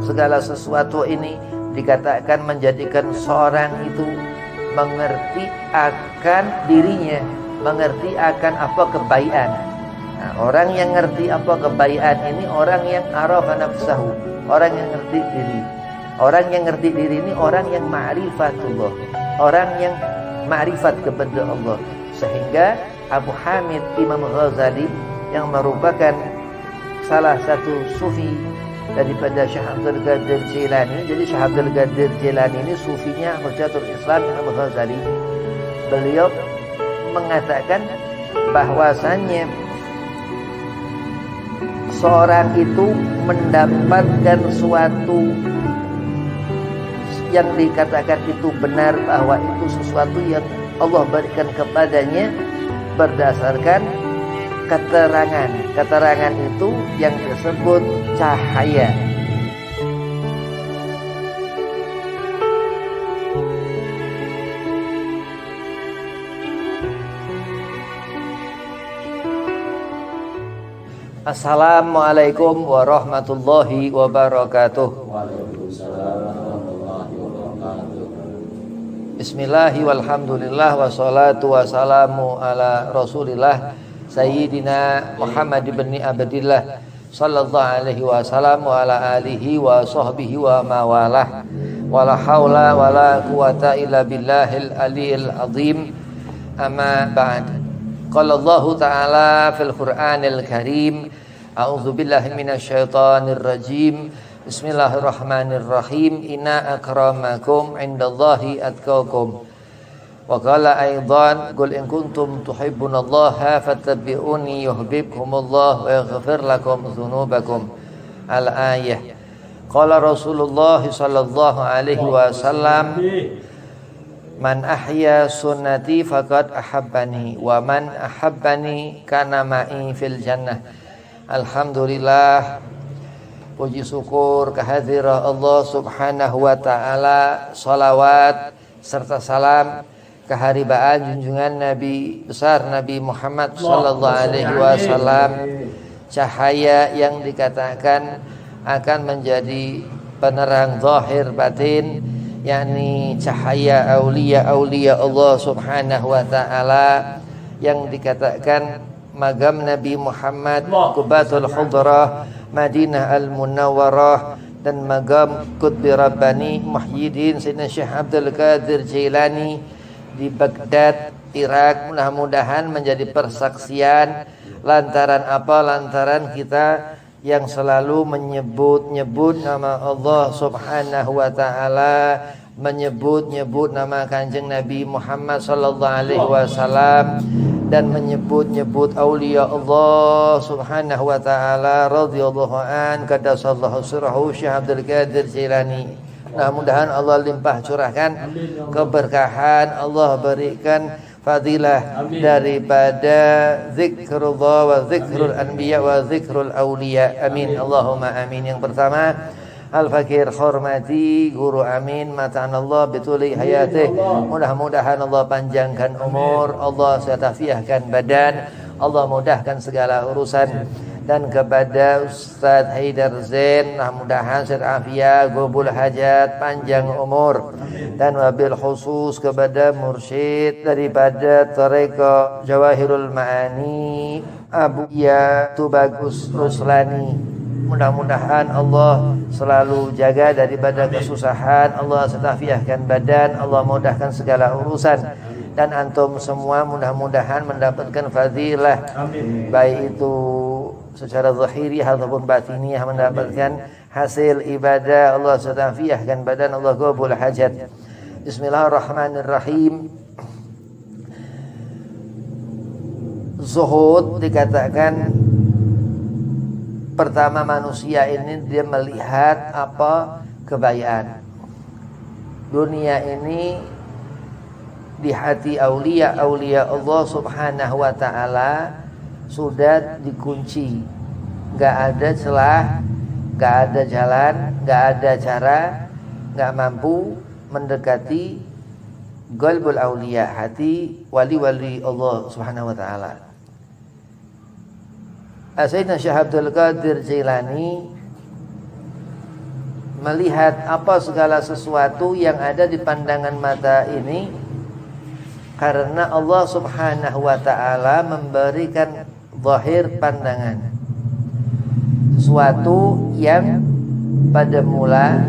segala sesuatu ini dikatakan menjadikan seorang itu mengerti akan dirinya, mengerti akan apa kebaikan. Nah, orang yang ngerti apa kebaikan ini orang yang arafa nafsahu, orang yang ngerti diri. Orang yang ngerti diri ini orang yang ma'rifatullah, orang yang ma'rifat kepada Allah. Sehingga Abu Hamid Imam Ghazali yang merupakan salah satu sufi daripada Syekh Abdul Qadir Jilani. Jadi Syekh Abdul Qadir Jilani ini sufinya Hujjatul Islam Imam Ghazali. Beliau mengatakan bahwasannya seorang itu mendapatkan suatu yang dikatakan itu benar, bahwa itu sesuatu yang Allah berikan kepadanya berdasarkan keterangan. Keterangan itu yang disebut cahaya. Assalamualaikum warahmatullahi wabarakatuh. Bismillahi walhamdulillah wassalatu wassalamu ala rasulillah Sayyidina Muhammad ibn Abdillah sallallahu alaihi wasallam wa ala alihi wa sahbihi wa mawalah. Wala hawla wala quwata illa billahil aliyil azim. Amma ba'd. Qala Allah ta'ala fil Qur'anil Karim, a'udzu billahi minasyaitonir rajim. Bismillahirrahmanirrahim. Inna akramakum indallahi atqakum. Wa qala aidan qul in kuntum tuhibbunallaha fattabi'uni yuhibbukumullah wa yaghfir lakum dzunubakum. Al-ayah. Qala Rasulullah sallallahu alaihi wasallam, man ahya sunnati faqad ahabbani wa man ahabbani kana ma'i fil jannah. Alhamdulillah, puji syukur kehadirat Allah subhanahu wa ta'ala, salawat serta salam keharibaan junjungan Nabi besar Nabi Muhammad sallallahu alaihi wasallam, cahaya yang dikatakan akan menjadi penerang zahir batin, yakni cahaya aulia Allah subhanahu wa ta'ala, yang dikatakan magam Nabi Muhammad Qubatul Hudrah Madinah Al-Munawwarah dan magam Qutbi Rabbani Muhyiddin Sayyidina Syekh Abdul Qadir Jilani di Baghdad, Irak. Mudah-mudahan menjadi persaksian. Lantaran apa? Lantaran kita yang selalu menyebut-nyebut nama Allah subhanahu wa ta'ala, menyebut-nyebut nama kanjeng Nabi Muhammad sallallahu alaihi wasallam, dan menyebut-nyebut aulia Allah subhanahu wa ta'ala radhiyallahu an qaddasallahu sirrahu Syekh Abdul Qadir Jilani. Mudah-mudahan Allah limpah curahkan keberkahan, Allah berikan fadilah daripada zikrullah wa zikrul anbiya wa zikrul awliya. Amin Allahumma amin. Yang pertama, Al-Fakir hormati guru amin, mata'anallah bituli hayatih. Mudah-mudahan Allah panjangkan umur, Allah setafiahkan badan, Allah mudahkan segala urusan. Dan kepada Ustaz Haidar Zain, mudah-mudahan sehat afiat, gobul hajat, panjang umur. Dan wabil khusus kepada mursyid daripada Tareqa Jawahirul Ma'ani, Abu Ya Tubagus Ruslani. Mudah-mudahan Allah selalu jaga daripada kesusahan, Allah setafiahkan badan, Allah mudahkan segala urusan. Dan antum semua mudah-mudahan mendapatkan fadilah, baik itu secara zahiri ataupun batiniah, mendapatkan hasil ibadah, Allah setafiahkan badan, Allah qabul hajat. Bismillahirrahmanirrahim. Zuhud dikatakan pertama manusia ini dia melihat apa? Kebaikan. Dunia ini di hati aulia Allah subhanahu wa ta'ala sudah dikunci. Gak ada celah, gak ada jalan, gak ada cara, gak mampu mendekati qalbul aulia, hati wali-wali Allah subhanahu wa ta'ala. Sayyidina Syekh Abdul Qadir Jilani melihat apa segala sesuatu yang ada di pandangan mata ini, karena Allah Subhanahu wa ta'ala memberikan zahir pandangan, sesuatu yang pada mula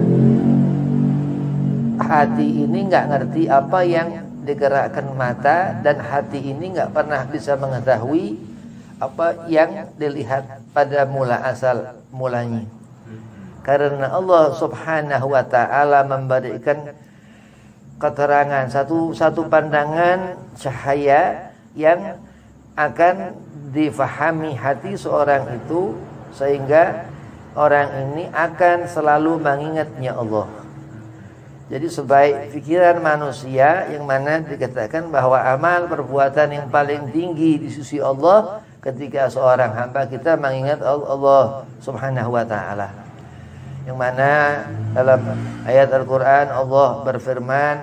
hati ini nggak ngerti apa yang digerakkan mata, dan hati ini nggak pernah bisa mengetahui apa yang dilihat pada mula asal mulanya. Karena Allah Subhanahu wa ta'ala memberikan keterangan satu pandangan cahaya yang akan difahami hati seorang itu, sehingga orang ini akan selalu mengingatnya Allah. Jadi sebaik pikiran manusia yang mana dikatakan bahwa amal perbuatan yang paling tinggi di sisi Allah ketika seorang hamba kita mengingat Allah Subhanahu wa ta'ala. Yang mana dalam ayat Al-Quran Allah berfirman,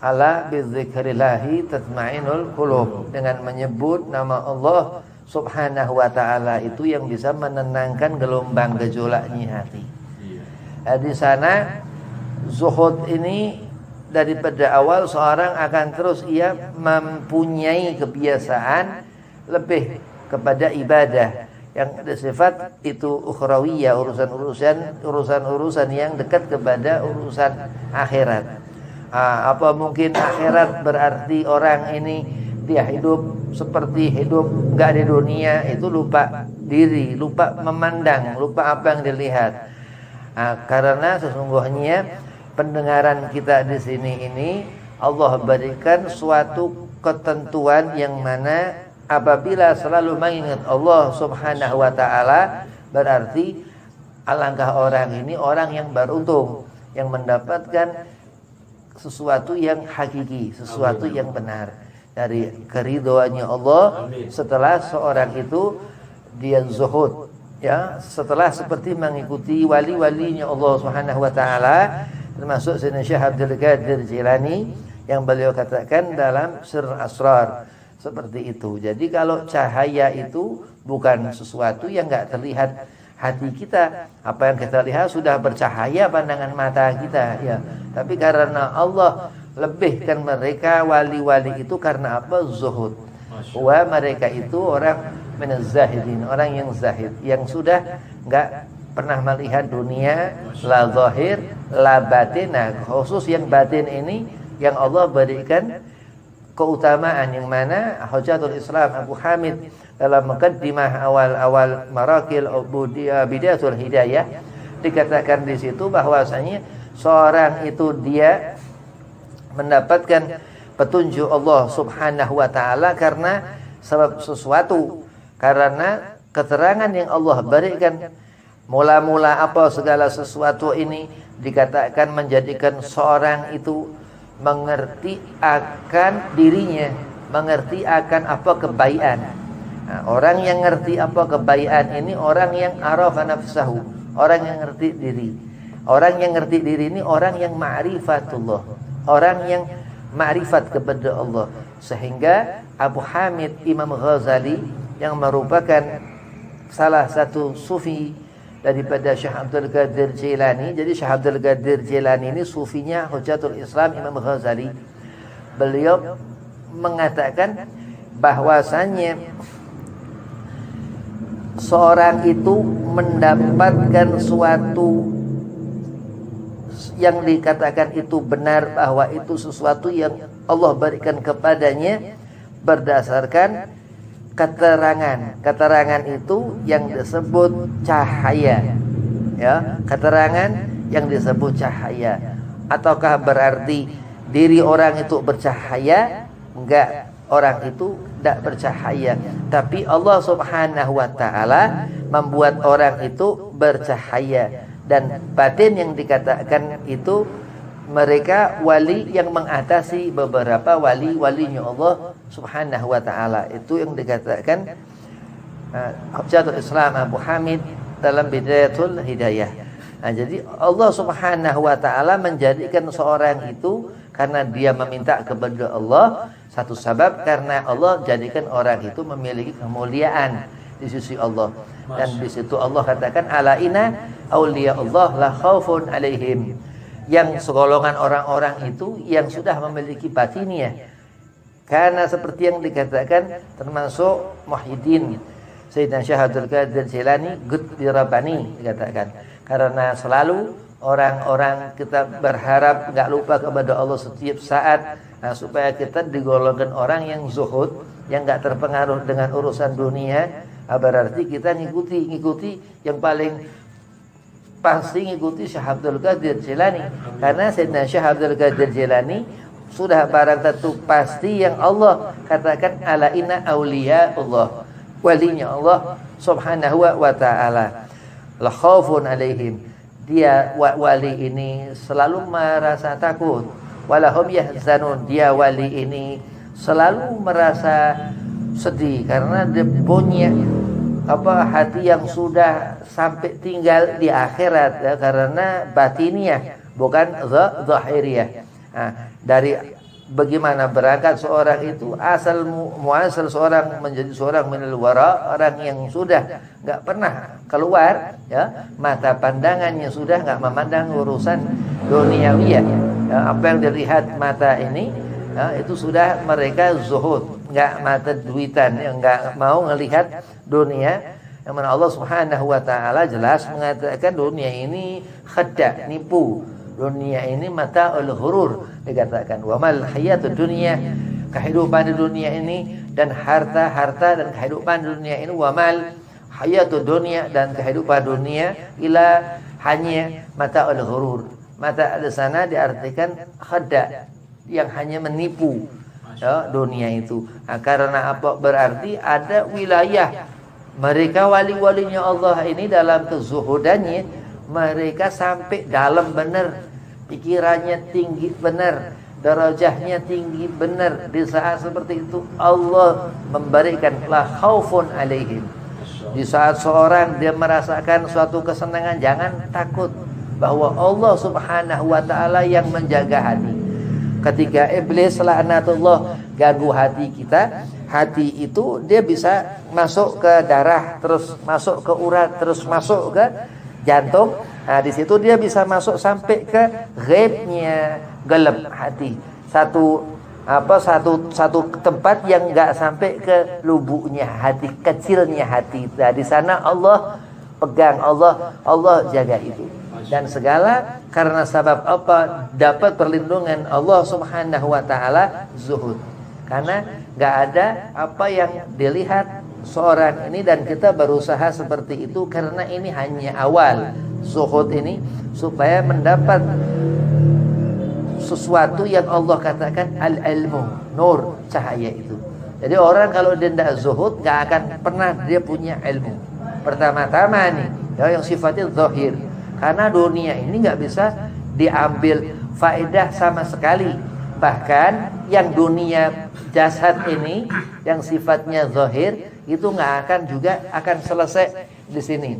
ala bidzikrillahi tatma'innul qulub, dengan menyebut nama Allah Subhanahu wa ta'ala itu yang bisa menenangkan gelombang gejolaknya hati. Di sana zuhud ini daripada awal seorang akan terus ia mempunyai kebiasaan lebih kepada ibadah yang bersifat itu ukhrawiyah, urusan-urusan yang dekat kepada urusan akhirat. Apa mungkin akhirat berarti orang ini dia hidup seperti hidup enggak di dunia, itu lupa diri, lupa memandang, lupa apa yang dilihat. Karena sesungguhnya pendengaran kita di sini ini Allah berikan suatu ketentuan yang mana apabila selalu mengingat Allah Subhanahu wa ta'ala, berarti alangkah orang ini orang yang beruntung, yang mendapatkan sesuatu yang hakiki, sesuatu yang benar dari keridhoannya Allah. Setelah seorang itu dia zuhud, ya, setelah seperti mengikuti wali-walinya Allah Subhanahu wa ta'ala, termasuk Sayyidina Syekh Abdul Qadir Jilani yang beliau katakan dalam Sirr Asrar seperti itu. Jadi kalau cahaya itu bukan sesuatu yang enggak terlihat hati kita, apa yang kita lihat sudah bercahaya pandangan mata kita, ya. Tapi karena Allah lebihkan mereka wali-wali itu karena apa? Zuhud. Wa mereka itu orang minaz zahidin, orang yang zahid, yang sudah enggak pernah melihat dunia, la zahir la batin. Nah, khusus yang batin ini yang Allah berikan keutamaan, yang mana Hujatul Islam Abu Hamid dalam muqaddimah awal-awal Marakil Bidayatul Hidayah dikatakan di situ bahwasanya seorang itu dia mendapatkan petunjuk Allah Subhanahu wa ta'ala karena sebab sesuatu, karena keterangan yang Allah berikan. Mula-mula apa segala sesuatu ini dikatakan menjadikan seorang itu mengerti akan dirinya, mengerti akan apa kebaikan. Nah, orang yang ngerti apa kebaikan ini orang yang arafa nafsahu, orang yang ngerti diri. Orang yang ngerti diri ini orang yang ma'rifatullah, orang yang ma'rifat kepada Allah. Sehingga Abu Hamid Imam Ghazali yang merupakan salah satu sufi daripada Syekh Abdul Qadir Jilani. Jadi Syekh Abdul Qadir Jilani ini sufinya Hujatul Islam Imam Ghazali. Beliau mengatakan bahwasannya seorang itu mendapatkan suatu yang dikatakan itu benar, bahwa itu sesuatu yang Allah berikan kepadanya berdasarkan keterangan itu yang disebut cahaya, ya, keterangan yang disebut cahaya. Ataukah berarti diri orang itu bercahaya? Enggak, orang itu tidak bercahaya, tapi Allah Subhanahu wa ta'ala membuat orang itu bercahaya. Dan batin yang dikatakan itu mereka wali yang mengatasi beberapa wali-walinya Allah Subhanahu wa ta'ala. Itu yang dikatakan Hujatul Islam Abu Hamid dalam Bidayatul Hidayah. Nah, jadi Allah Subhanahu wa ta'ala menjadikan seorang itu karena dia meminta kepada Allah, satu sebab karena Allah jadikan orang itu memiliki kemuliaan di sisi Allah. Dan di situ Allah katakan ala inna auliya Allah la khaufun alaihim. Yang segolongan orang-orang itu yang sudah memiliki batiniyah. Karena seperti yang dikatakan termasuk Muhyiddin Sayyidina Syekh Abdul Qadir Jilani Qutbi Rabbani dikatakan. Karena selalu orang-orang kita berharap enggak lupa kepada Allah setiap saat, supaya kita digolongkan orang yang zuhud, yang enggak terpengaruh dengan urusan dunia. Berarti kita ngikuti yang paling pasti ngikuti Syekh Abdul Qadir Jilani. Karena Sayyidina Syekh Abdul Qadir Jilani sudah barang tentu pasti yang Allah katakan ala inna auliya Allah, walinya Allah subhanahu wa ta'ala la khaufun alaihim. Dia wali ini selalu merasa takut, walahum yahzanun. Dia wali ini selalu merasa sedih karena dia punya hati yang sudah sampai tinggal di akhirat, ya, karena batiniyah bukan zahiriyah. Dari bagaimana berangkat seorang itu asal muasal seorang menjadi seorang minal wara, orang yang sudah enggak pernah keluar, ya, mata pandangannya sudah enggak memandang urusan duniawiyah, ya, apa yang dilihat mata ini, ya, itu sudah mereka zuhud, enggak mata duitan, yang enggak mau melihat dunia. Yang mana Allah Subhanahu wa taala jelas mengatakan dunia ini khada, nipu. Dunia ini mata'ul ghurur, dikatakan wa mal hayatud dunya, kehidupan di dunia ini dan harta-harta dan kehidupan di dunia ini, wa mal hayatud dunya, dan kehidupan dunia ila hanya mata'ul ghurur. Mata di sana diartikan khada, yang hanya menipu, ya, dunia itu. Karena apa? Berarti ada wilayah mereka wali-walinya Allah ini dalam kezuhudannya, mereka sampai dalam benar, pikirannya tinggi benar, darajahnya tinggi benar. Di saat seperti itu Allah memberikan la khaufun alaihim. Di saat seorang dia merasakan suatu kesenangan, jangan takut bahwa Allah Subhanahu wa taala yang menjaga hati. Ketika iblis laknatullah ganggu hati kita, hati itu dia bisa masuk ke darah, terus masuk ke urat, terus masuk ke jantung. Di situ dia bisa masuk sampai ke ghaibnya gelap hati. Satu tempat yang enggak sampai ke lubuknya hati, kecilnya hati. Di sana Allah pegang, Allah jaga itu. Dan segala karena sebab apa? Dapat perlindungan Allah Subhanahu wa taala, zuhud. Karena enggak ada apa yang dilihat seorang ini, dan kita berusaha seperti itu karena ini hanya awal zuhud ini, supaya mendapat sesuatu yang Allah katakan al-ilmu, nur, cahaya itu. Jadi orang kalau dia tidak zuhud, gak akan pernah dia punya ilmu. Pertama-tama nih, ya, yang sifatnya zahir. Karena dunia ini gak bisa diambil faedah sama sekali. Bahkan yang dunia jasad ini, yang sifatnya zahir, itu gak akan juga akan selesai di sini.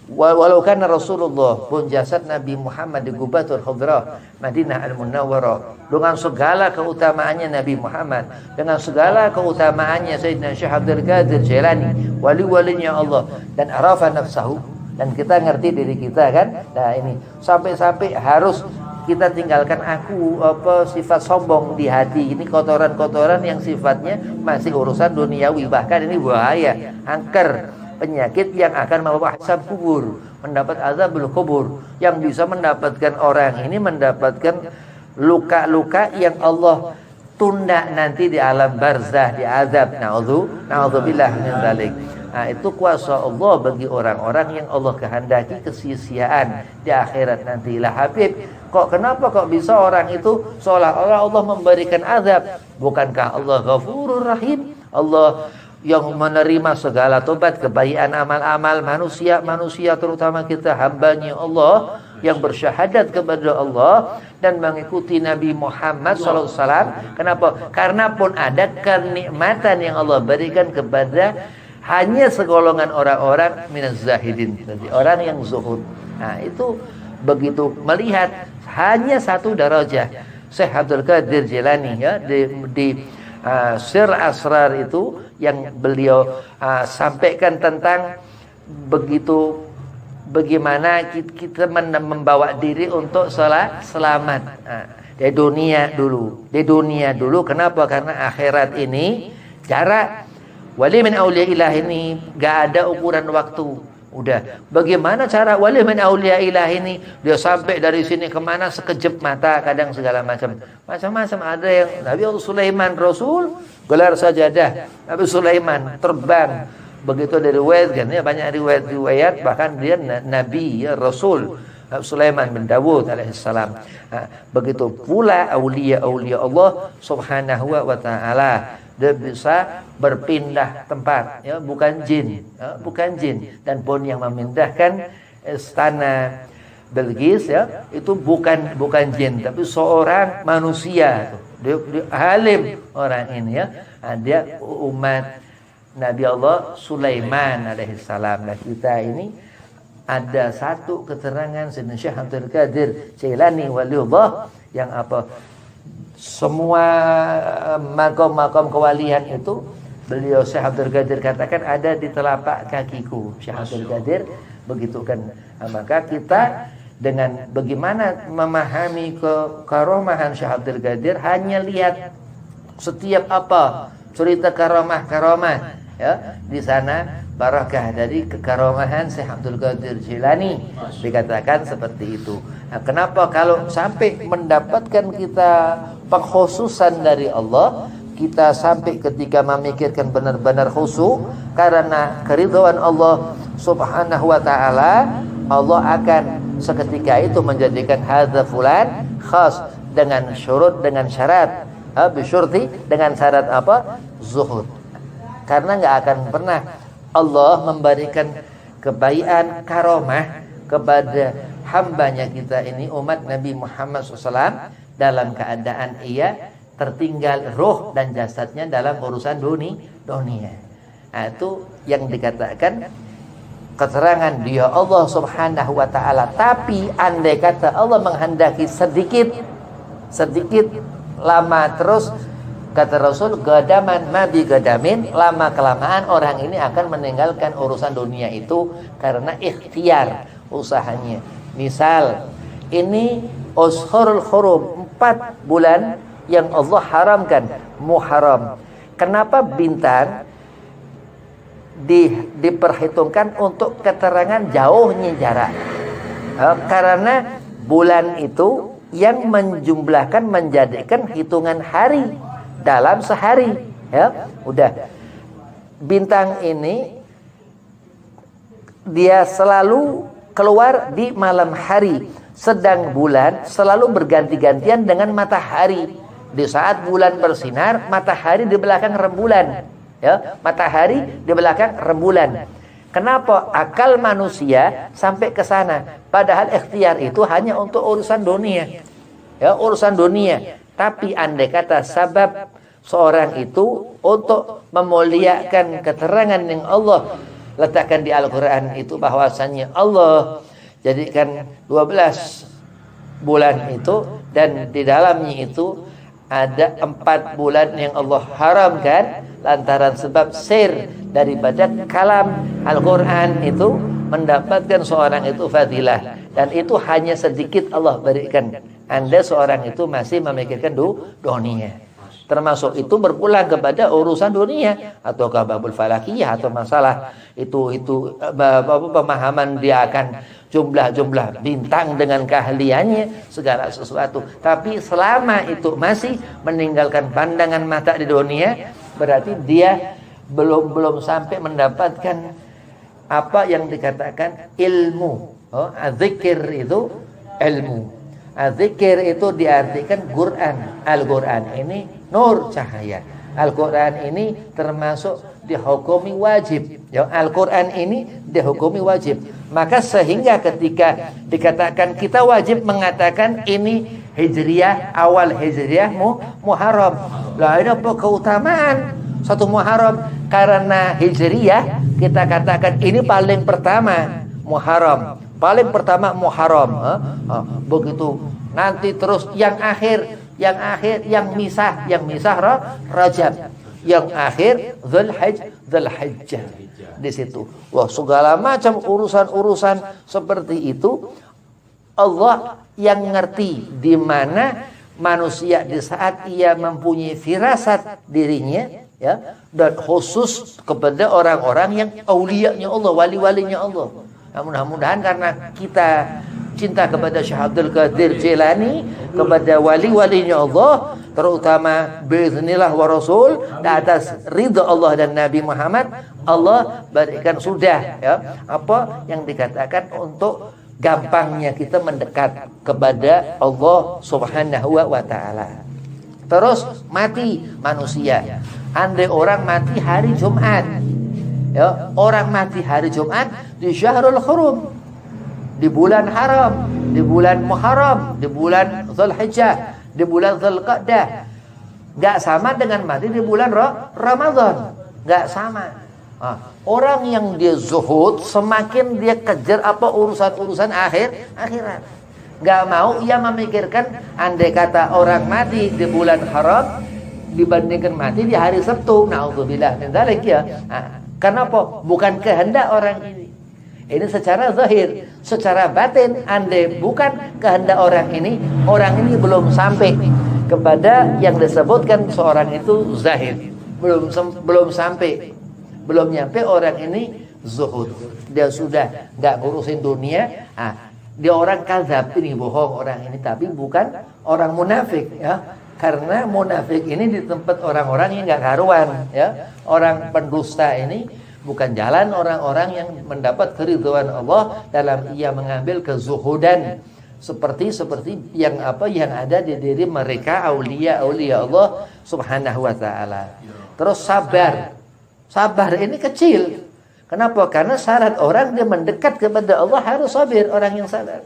Walau kan Rasulullah pun jasad Nabi Muhammad di Gubatul Khudrah Madinah Al-Munawwarah, dengan segala keutamaannya Nabi Muhammad, dengan segala keutamaannya Sayyidina Syekh Abdul Qadir Jilani, wali-walinya Allah, dan arafa nafsahu, dan kita ngerti diri kita kan. Nah ini sampai-sampai harus kita tinggalkan sifat sombong di hati ini, kotoran-kotoran yang sifatnya masih urusan duniawi. Bahkan ini bahaya, angker, penyakit yang akan membawa azab kubur, mendapat azabul kubur, yang bisa mendapatkan orang ini mendapatkan luka-luka yang Allah tunda nanti di alam barzah, di azab. Na'udzubillah min dzalik. Nah, itu kuasa Allah bagi orang-orang yang Allah kehendaki kesia-siaan di akhirat nanti. Lah Habib, kenapa bisa orang itu seolah-olah Allah memberikan azab? Bukankah Allah Ghafurur Rahim? Allah yang menerima segala tobat, kebaikan amal-amal manusia terutama kita hambanya Allah yang bersyahadat kepada Allah dan mengikuti Nabi Muhammad SAW. Kenapa? Karena pun ada kenikmatan yang Allah berikan kepada hanya segolongan orang-orang minaz zahidin, jadi orang yang zuhud. Nah itu begitu melihat hanya satu darajah Syekh Abdul Qadir Jilani, ya, di Sir Asrar itu yang beliau sampaikan tentang begitu bagaimana kita membawa diri untuk selamat di dunia dulu. Kenapa? Karena akhirat ini jarak. Wali min auliyaillah ini gak ada ukuran waktu. Udah, bagaimana cara wali min auliyaillah ini dia sampai dari sini kemana sekejap mata, kadang segala macam. Ada yang Nabi Sulaiman Rasul gelar sajadah, Nabi Sulaiman terbang. Begitu dari riwayat kan ya, banyak riwayat bahkan dia nabi ya, Rasul Sulaiman bin Dawud alaihissalam. Begitu pula aulia Allah subhanahu wa ta'ala, dia bisa berpindah tempat ya, bukan jin dan pun yang memindahkan istana Bilqis ya itu bukan jin tapi seorang manusia. Dia alim orang ini ya. Dia umat Nabi Allah Sulaiman alaihissalam. Nah, kita ini ada satu keterangan Sayyidina Syekh Abdul Qadir Jailani waliullah yang apa, semua makom kewalian itu beliau Syekh Abdul Qadir katakan ada di telapak kakiku. Syekh Abdul Qadir begitu kan. Maka kita dengan bagaimana memahami kekaromahan Syekh Abdul Qadir, hanya lihat setiap apa cerita karomah ya di sana barakah dari kekaromahan Syekh Abdul Qadir Jilani, dikatakan seperti itu. Nah, kenapa kalau sampai mendapatkan kita pengkhususan dari Allah, kita sampai ketika memikirkan benar-benar khusyuk karena keridhaan Allah subhanahu wa ta'ala, Allah akan seketika itu menjadikan hadza fulan khas dengan syurut, dengan syarat bisyurti, dengan syarat apa? Zuhud. Karena nggak akan pernah Allah memberikan kebaikan karomah kepada hambanya kita ini umat Nabi Muhammad SAW dalam keadaan ia tertinggal roh dan jasadnya dalam urusan dunia. Nah, itu yang dikatakan keterangan dia Allah subhanahu wa ta'ala. Tapi andai kata Allah menghendaki sedikit lama terus, kata Rasul, gadaman mabi gadamin, lama kelamaan orang ini akan meninggalkan urusan dunia itu karena ikhtiar usahanya. Misal ini Ashhurul Hurum, 4 bulan yang Allah haramkan, Muharram. Kenapa bintang diperhitungkan untuk keterangan jauhnya jarak? Karena bulan itu yang menjumlahkan, menjadikan hitungan hari dalam sehari ya. Udah, bintang ini dia selalu keluar di malam hari, sedang bulan selalu berganti-gantian dengan matahari. Di saat bulan bersinar, matahari di belakang rembulan ya, matahari di belakang rembulan. Kenapa akal manusia sampai ke sana? Padahal ikhtiar itu hanya untuk urusan dunia ya, urusan dunia. Tapi andai kata sabab seorang itu untuk memuliakan keterangan yang Allah letakkan di Al-Quran itu, bahwasannya Allah jadikan 12 bulan itu, dan di dalamnya itu ada 4 bulan yang Allah haramkan lantaran sebab sir daripada kalam Al-Quran itu mendapatkan seorang itu fadilah, dan itu hanya sedikit Allah berikan. Anda seorang itu masih memikirkan dunia, termasuk itu berpulang kepada urusan dunia atau babul falakiyah atau masalah itu pemahaman dia akan jumlah bintang dengan keahliannya segala sesuatu. Tapi selama itu masih meninggalkan pandangan mata di dunia, berarti dia belum sampai mendapatkan apa yang dikatakan ilmu. Zikir itu ilmu. Zikir itu diartikan Quran. Al-Quran ini nur, cahaya. Al-Quran ini termasuk dihukumi wajib ya, Al-Quran ini dihukumi wajib. Maka sehingga ketika dikatakan kita wajib mengatakan ini Hijriyah, awal Hijriyah Muharram. Lah ini apa keutamaan satu Muharram? Karena Hijriyah kita katakan ini paling pertama Muharram, paling pertama Muharram. Begitu nanti terus yang akhir yang misah Rajab. yang akhir Dzulhijjah. Di situ. Wah, segala macam urusan-urusan seperti itu Allah yang ngerti di mana manusia di saat ia mempunyai firasat dirinya, ya, dan khusus kepada orang-orang yang aulianya Allah, wali-walinya Allah. Nah, mudah-mudahan karena kita cinta kepada Syekh Abdul Qadir Jilani, kepada wali-walinya Allah, terutama biiznillah wa rasul, di atas ridha Allah dan Nabi Muhammad, Allah berikan sudah, ya, apa yang dikatakan untuk gampangnya kita mendekat kepada Allah Subhanahu wa taala. Terus mati manusia. Andai orang mati hari Jumat, ya, orang mati hari Jumat di Syahrul Hurum, di bulan haram, di bulan Muharram, di bulan Dzulhijjah, di bulan Dzulqa'dah. Enggak sama dengan mati di bulan Ramadan. Enggak sama. Orang yang dia zuhud, semakin dia kejar apa urusan-urusan akhirat. Enggak mau ia memikirkan andai kata orang mati di bulan haram dibandingkan mati di hari Sabtu. Nauzubillah min dzalik, ya. Kenapa? Bukan kehendak orang ini. Ini secara zahir, secara batin, andai bukan kehendak orang ini belum sampai kepada yang disebutkan seorang itu zahid. Belum sampai. Belum nyampe orang ini zuhud. Dia sudah enggak ngurusin dunia. Dia orang kadzab, ini bohong orang ini, tapi bukan orang munafik, ya. Karena munafik ini di tempat orang-orang yang enggak karuan, ya. Orang pendusta ini bukan jalan orang-orang yang mendapat keridhaan Allah dalam ia mengambil kezuhudan seperti yang ada di diri mereka aulia Allah Subhanahu wa taala. Terus sabar ini kecil. Kenapa? Karena syarat orang dia mendekat kepada Allah harus sabir, orang yang sabar.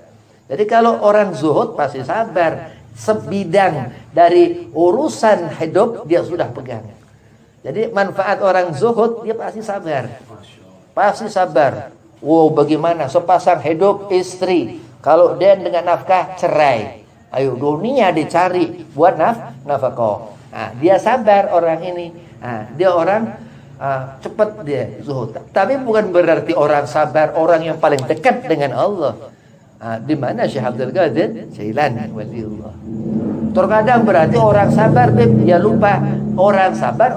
Jadi kalau orang zuhud pasti sabar, sebidang dari urusan hidup dia sudah pegang. Jadi manfaat orang zuhud dia pasti sabar. Pasti sabar. Wow, bagaimana sepasang hidup istri, kalau dia dengan nafkah cerai. Ayo dunia dicari buat nafkah. Dia sabar orang ini. Dia orang cepat dia zuhud. Tapi bukan berarti orang sabar orang yang paling dekat dengan Allah. Di mana Syekh Abdul Qadir Jailani waliullah. Terkadang berarti orang sabar dia lupa orang sabar.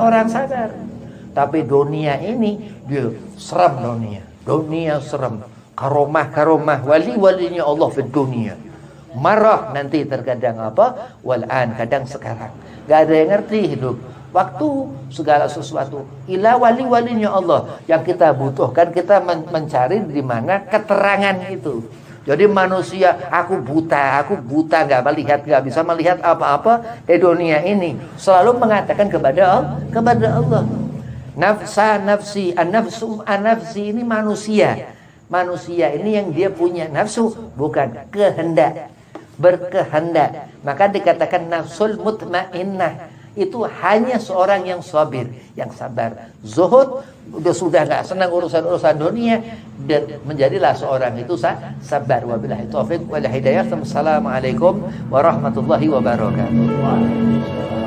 Tapi dunia ini dia seram dunia. Dunia seram. Karomah wali-walinya Allah di dunia. Marah nanti terkadang apa? Wal'an kadang sekarang. Gak ada yang ngerti hidup. Waktu segala sesuatu ila wali-walinya Allah yang kita butuhkan, kita mencari di mana keterangan itu. Jadi manusia aku buta nggak bisa melihat apa-apa di dunia ini, selalu mengatakan kepada Allah. Nafsi ini manusia ini yang dia punya nafsu, bukan berkehendak. Maka dikatakan nafsul mutmainnah. Itu hanya seorang yang sabir, yang sabar. Zuhud sudah nggak senang urusan dunia, dan menjadilah seorang itu sabar. Wabillahi taufiq wal hidayah. Assalamualaikum warahmatullahi wabarakatuh.